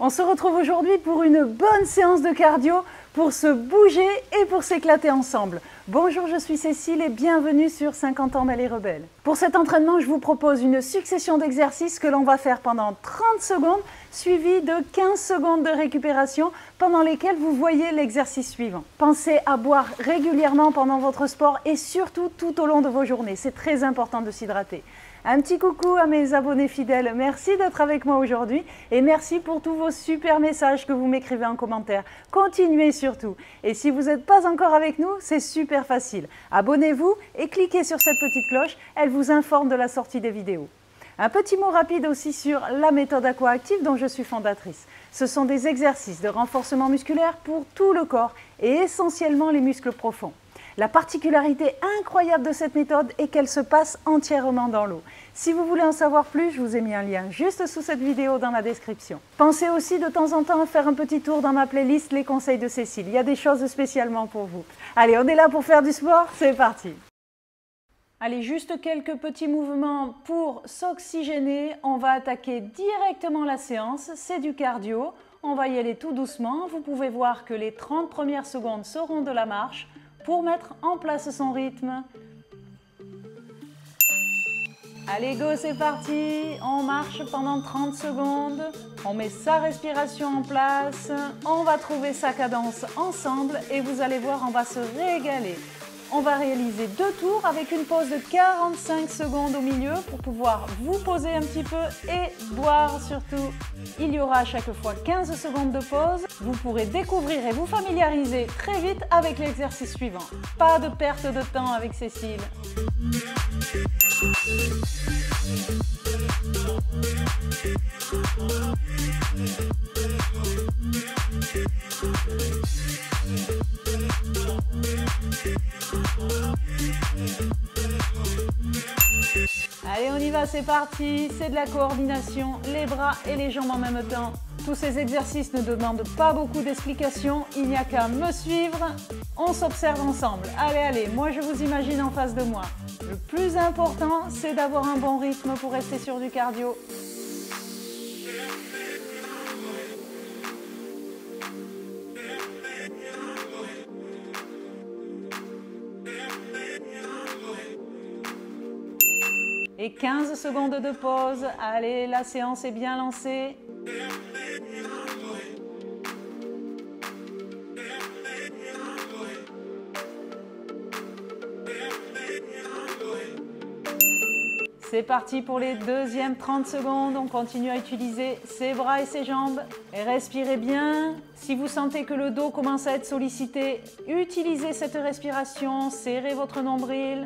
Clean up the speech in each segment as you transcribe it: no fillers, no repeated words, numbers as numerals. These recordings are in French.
On se retrouve aujourd'hui pour une bonne séance de cardio, pour se bouger et pour s'éclater ensemble. Bonjour, je suis Cécile et bienvenue sur 50 ans d'Allez Rebelle. Pour cet entraînement, je vous propose une succession d'exercices que l'on va faire pendant 30 secondes, suivi de 15 secondes de récupération pendant lesquelles vous voyez l'exercice suivant. Pensez à boire régulièrement pendant votre sport et surtout tout au long de vos journées. C'est très important de s'hydrater. Un petit coucou à mes abonnés fidèles, merci d'être avec moi aujourd'hui et merci pour tous vos super messages que vous m'écrivez en commentaire. Continuez surtout. Et si vous n'êtes pas encore avec nous, c'est super facile. Abonnez-vous et cliquez sur cette petite cloche, elle vous informe de la sortie des vidéos. Un petit mot rapide aussi sur la méthode Aqua-Active dont je suis fondatrice. Ce sont des exercices de renforcement musculaire pour tout le corps et essentiellement les muscles profonds. La particularité incroyable de cette méthode est qu'elle se passe entièrement dans l'eau. Si vous voulez en savoir plus, je vous ai mis un lien juste sous cette vidéo dans la description. Pensez aussi de temps en temps à faire un petit tour dans ma playlist Les conseils de Cécile. Il y a des choses spécialement pour vous. Allez, on est là pour faire du sport, c'est parti! Allez, juste quelques petits mouvements pour s'oxygéner. On va attaquer directement la séance, c'est du cardio. On va y aller tout doucement. Vous pouvez voir que les 30 premières secondes seront de la marche pour mettre en place son rythme. Allez, go, c'est parti. On marche pendant 30 secondes. On met sa respiration en place. On va trouver sa cadence ensemble et vous allez voir, on va se régaler. On va réaliser 2 tours avec une pause de 45 secondes au milieu pour pouvoir vous poser un petit peu et boire surtout. Il y aura à chaque fois 15 secondes de pause. Vous pourrez découvrir et vous familiariser très vite avec l'exercice suivant. Pas de perte de temps avec Cécile. Allez, on y va, c'est parti. C'est de la coordination, les bras et les jambes en même temps. Tous ces exercices ne demandent pas beaucoup d'explications. Il n'y a qu'à me suivre. On s'observe ensemble. Allez, allez, moi je vous imagine en face de moi. Le plus important, c'est d'avoir un bon rythme pour rester sur du cardio. Et 15 secondes de pause. Allez, la séance est bien lancée. C'est parti pour les deuxièmes 30 secondes. On continue à utiliser ses bras et ses jambes. Et respirez bien. Si vous sentez que le dos commence à être sollicité, utilisez cette respiration. Serrez votre nombril.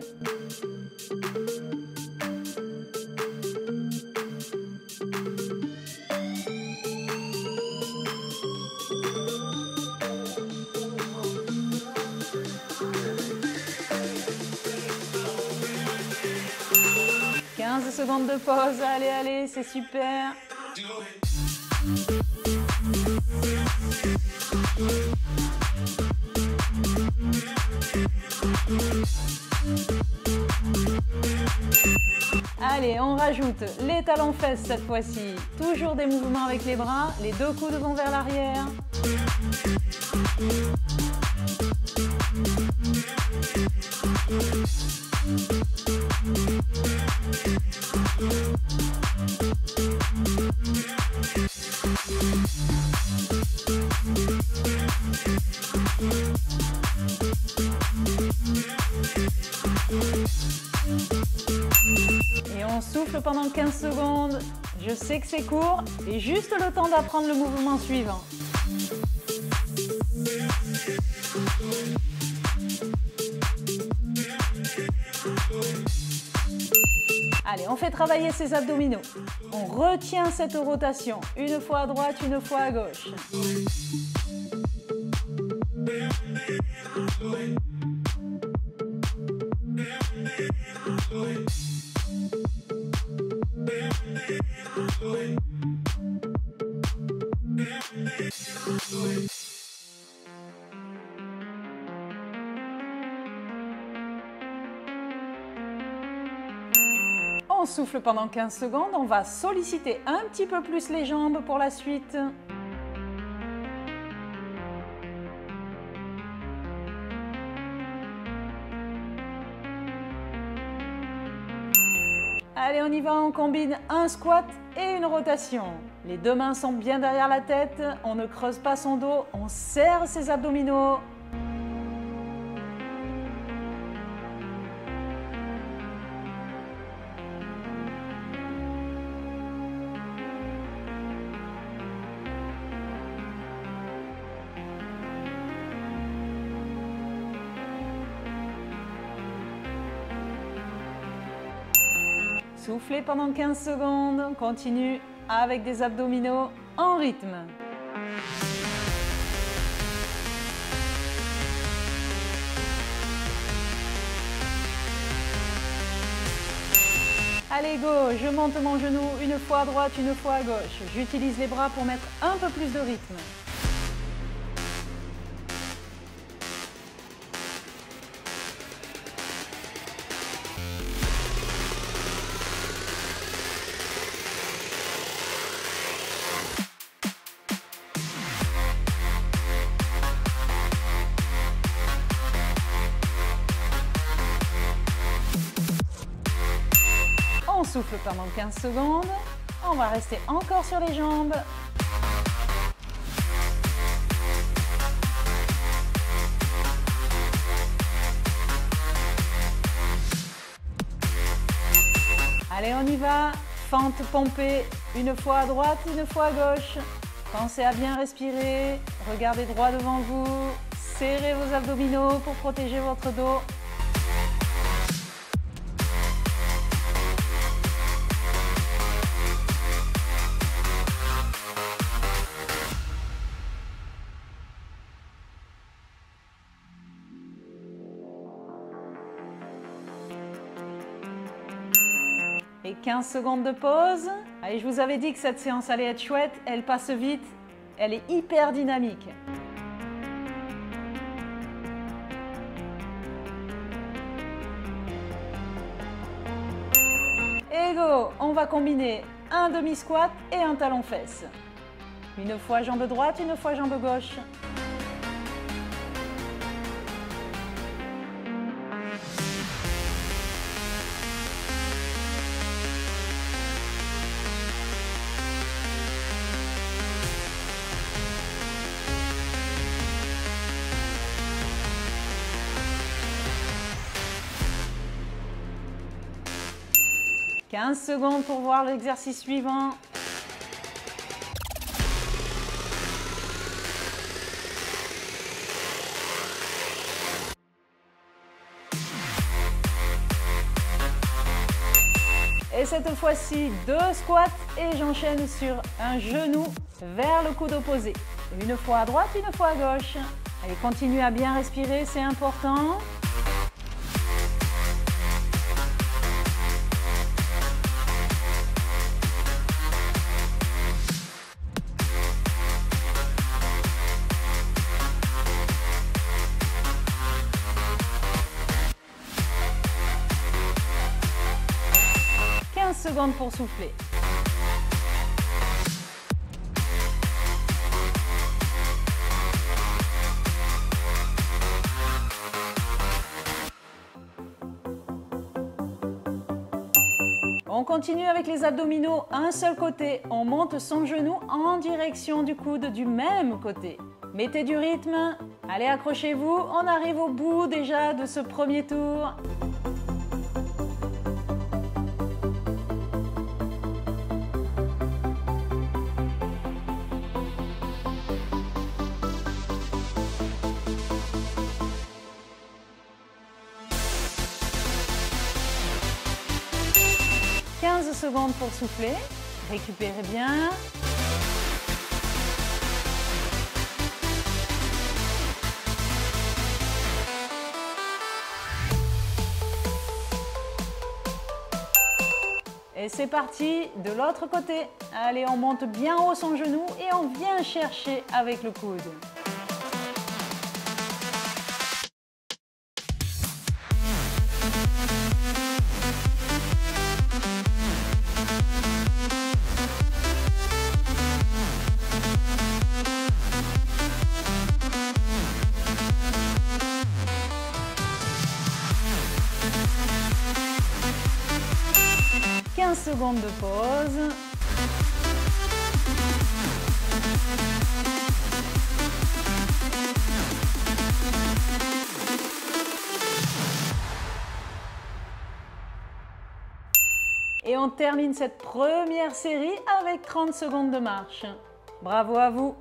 Secondes de pause, allez, allez, c'est super. Allez, on rajoute les talons fesses cette fois-ci. Toujours des mouvements avec les bras, les 2 coudes vont vers l'arrière. Et on souffle pendant 15 secondes. Je sais que c'est court et juste le temps d'apprendre le mouvement suivant. Allez, on fait travailler ses abdominaux. On retient cette rotation. Une fois à droite, une fois à gauche. On souffle pendant 15 secondes, on va solliciter un petit peu plus les jambes pour la suite. Allez, on y va, on combine un squat et une rotation. Les deux mains sont bien derrière la tête, on ne creuse pas son dos, on serre ses abdominaux. Soufflez pendant 15 secondes, on continue avec des abdominaux en rythme. Allez go, je monte mon genou une fois à droite, une fois à gauche. J'utilise les bras pour mettre un peu plus de rythme. On souffle pendant 15 secondes. On va rester encore sur les jambes. Allez, on y va. Fente pompée, une fois à droite, une fois à gauche. Pensez à bien respirer. Regardez droit devant vous. Serrez vos abdominaux pour protéger votre dos. Et 15 secondes de pause. Allez, je vous avais dit que cette séance allait être chouette, elle passe vite, elle est hyper dynamique. Et go, on va combiner un demi-squat et un talon-fesse. Une fois jambe droite, une fois jambe gauche. « 15 secondes pour voir l'exercice suivant. Et cette fois-ci, 2 squats et j'enchaîne sur un genou vers le coude opposé. Une fois à droite, une fois à gauche. Allez, continuez à bien respirer, c'est important. Secondes pour souffler. On continue avec les abdominaux, un seul côté. On monte son genou en direction du coude du même côté. Mettez du rythme. Allez, accrochez-vous. On arrive au bout déjà de ce premier tour. Secondes pour souffler, récupérez bien. Et c'est parti de l'autre côté. Allez, on monte bien haut son genou et on vient chercher avec le coude. 15 secondes de pause. Et on termine cette première série avec 30 secondes de marche. Bravo à vous!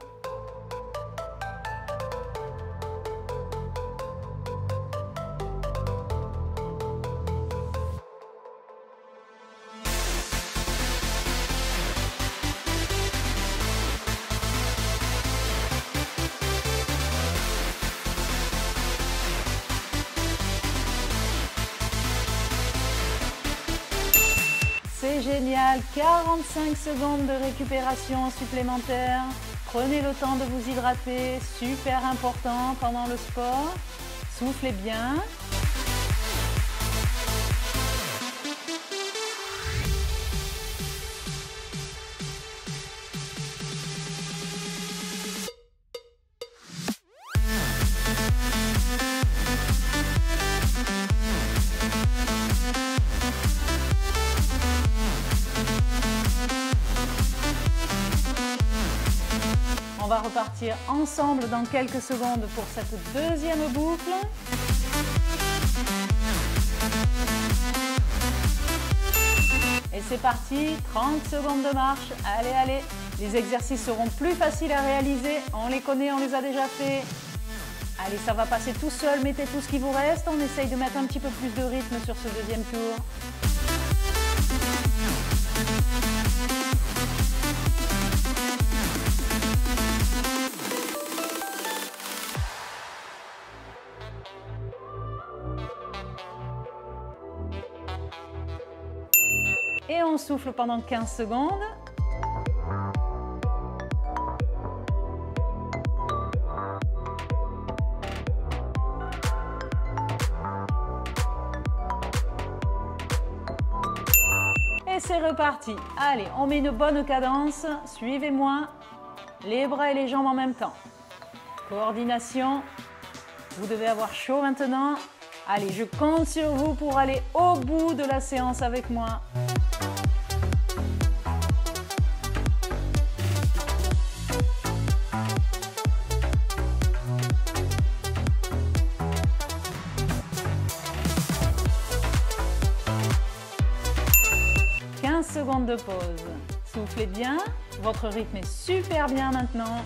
C'est génial, 45 secondes de récupération supplémentaire. Prenez le temps de vous hydrater, super important pendant le sport. Soufflez bien. On va repartir ensemble dans quelques secondes pour cette deuxième boucle. Et c'est parti, 30 secondes de marche. Allez, allez. Les exercices seront plus faciles à réaliser. On les connaît, on les a déjà fait. Allez, ça va passer tout seul. Mettez tout ce qui vous reste. On essaye de mettre un petit peu plus de rythme sur ce deuxième tour. Et on souffle pendant 15 secondes. Et c'est reparti. Allez, on met une bonne cadence. Suivez-moi. Les bras et les jambes en même temps. Coordination. Vous devez avoir chaud maintenant. Allez, je compte sur vous pour aller au bout de la séance avec moi. Secondes de pause. Soufflez bien, votre rythme est super bien maintenant.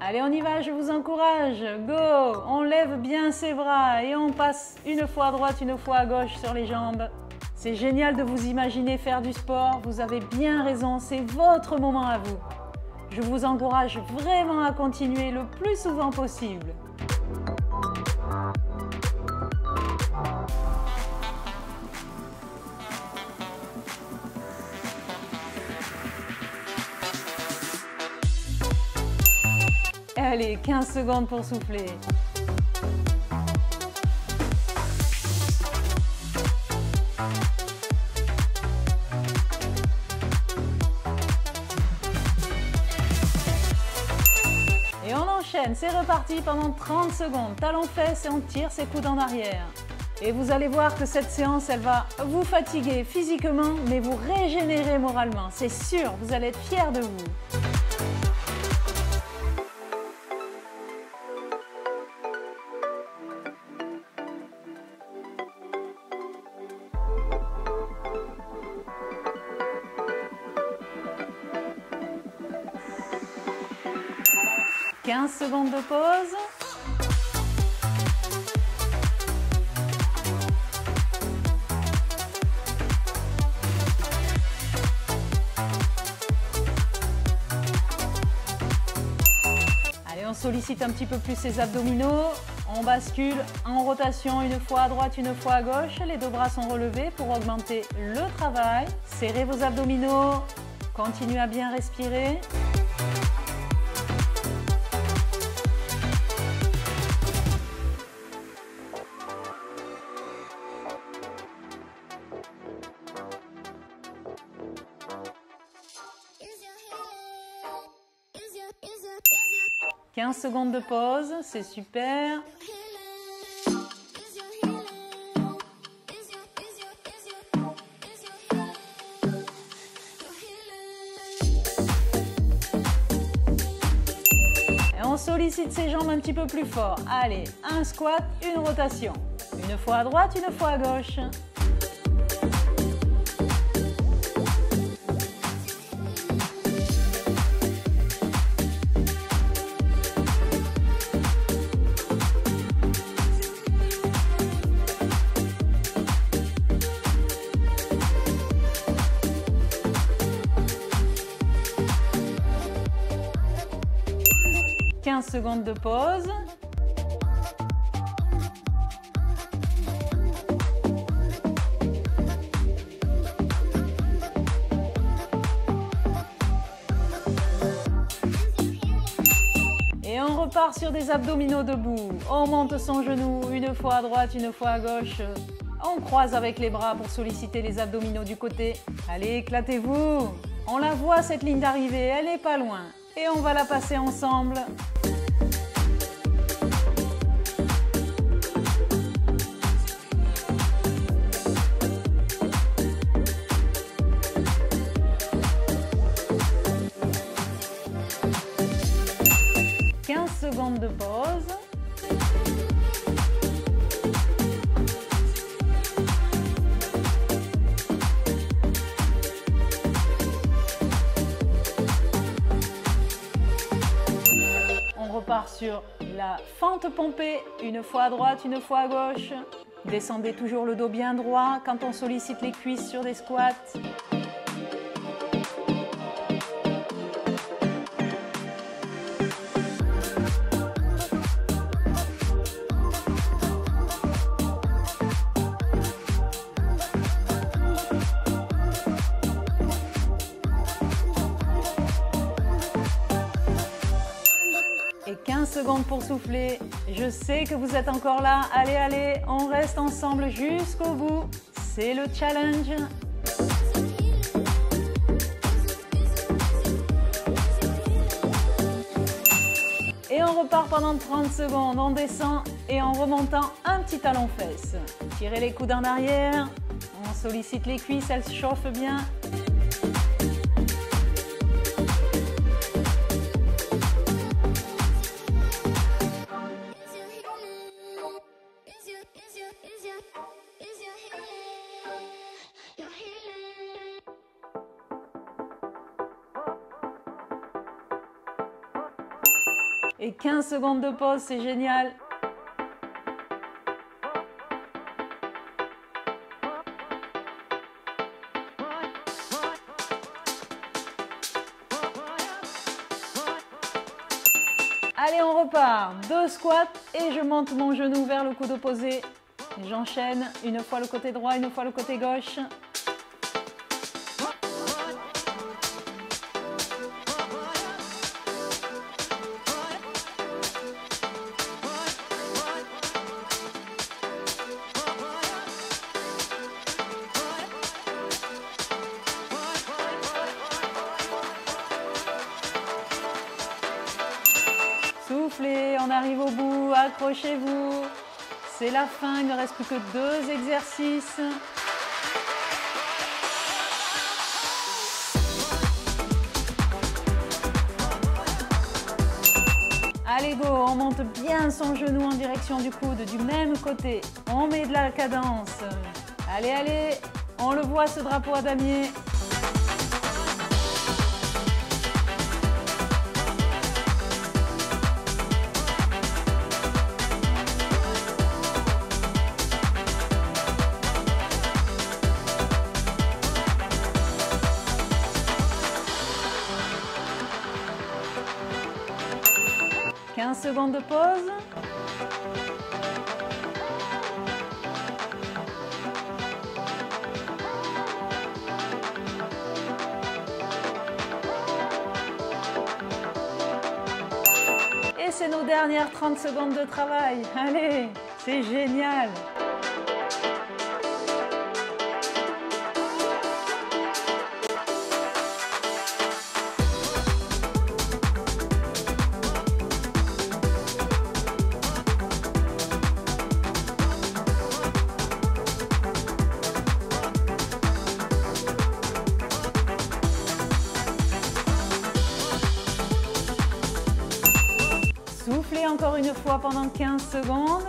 Allez, on y va, je vous encourage. Go! On lève bien ses bras et on passe une fois à droite, une fois à gauche sur les jambes. C'est génial de vous imaginer faire du sport. Vous avez bien raison, c'est votre moment à vous. Je vous encourage vraiment à continuer le plus souvent possible. Allez, 15 secondes pour souffler. C'est reparti pendant 30 secondes. Talons fesses et on tire ses coudes en arrière. Et vous allez voir que cette séance, elle va vous fatiguer physiquement, mais vous régénérer moralement. C'est sûr, vous allez être fiers de vous. « 15 secondes de pause. Allez, on sollicite un petit peu plus ses abdominaux. On bascule en rotation une fois à droite, une fois à gauche. Les deux bras sont relevés pour augmenter le travail. Serrez vos abdominaux. Continuez à bien respirer. 15 secondes de pause, c'est super. Et on sollicite ses jambes un petit peu plus fort. Allez, un squat, une rotation. Une fois à droite, une fois à gauche. Secondes de pause. Et on repart sur des abdominaux debout. On monte son genou une fois à droite, une fois à gauche. On croise avec les bras pour solliciter les abdominaux du côté. Allez, éclatez-vous. On la voit cette ligne d'arrivée, elle n'est pas loin. Et on va la passer ensemble. Secondes de pause. On repart sur la fente pompée, une fois à droite, une fois à gauche. Descendez toujours le dos bien droit quand on sollicite les cuisses sur des squats. Et 15 secondes pour souffler. Je sais que vous êtes encore là. Allez, allez, on reste ensemble jusqu'au bout. C'est le challenge. Et on repart pendant 30 secondes. On descend et en remontant un petit talon fesse. Tirez les coudes en arrière. On sollicite les cuisses, elles se chauffent bien. Et 15 secondes de pause, c'est génial. Allez, on repart. 2 squats et je monte mon genou vers le coude opposé. J'enchaîne une fois le côté droit, une fois le côté gauche. Soufflez, on arrive au bout, accrochez-vous. C'est la fin, il ne reste plus que 2 exercices. Allez go, on monte bien son genou en direction du coude du même côté. On met de la cadence. Allez, allez, on le voit ce drapeau à damier. « 15 secondes de pause. Et c'est nos dernières 30 secondes de travail. Allez, c'est génial! Soufflez encore une fois pendant 15 secondes.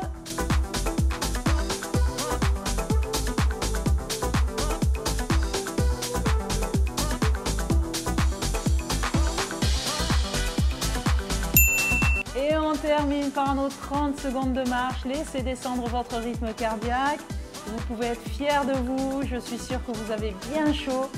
Et on termine par nos 30 secondes de marche. Laissez descendre votre rythme cardiaque. Vous pouvez être fiers de vous. Je suis sûre que vous avez bien chaud.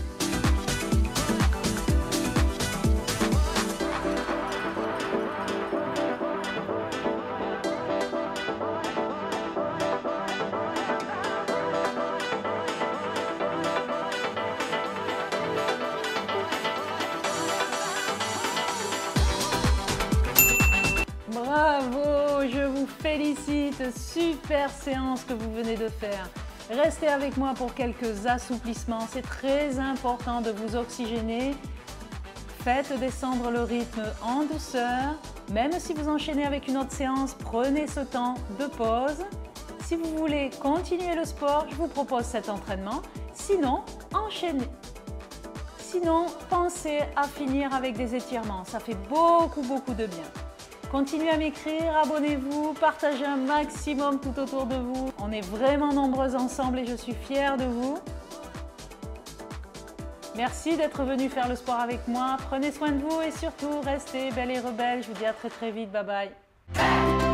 Bravo, je vous félicite, super séance que vous venez de faire. Restez avec moi pour quelques assouplissements, c'est très important de vous oxygéner. Faites descendre le rythme en douceur. Même si vous enchaînez avec une autre séance, prenez ce temps de pause. Si vous voulez continuer le sport, je vous propose cet entraînement. Sinon, enchaînez. Sinon, pensez à finir avec des étirements, ça fait beaucoup de bien. Continuez à m'écrire, abonnez-vous, partagez un maximum tout autour de vous. On est vraiment nombreux ensemble et je suis fière de vous. Merci d'être venu faire le sport avec moi. Prenez soin de vous et surtout, restez belle et rebelle. Je vous dis à très vite. Bye bye.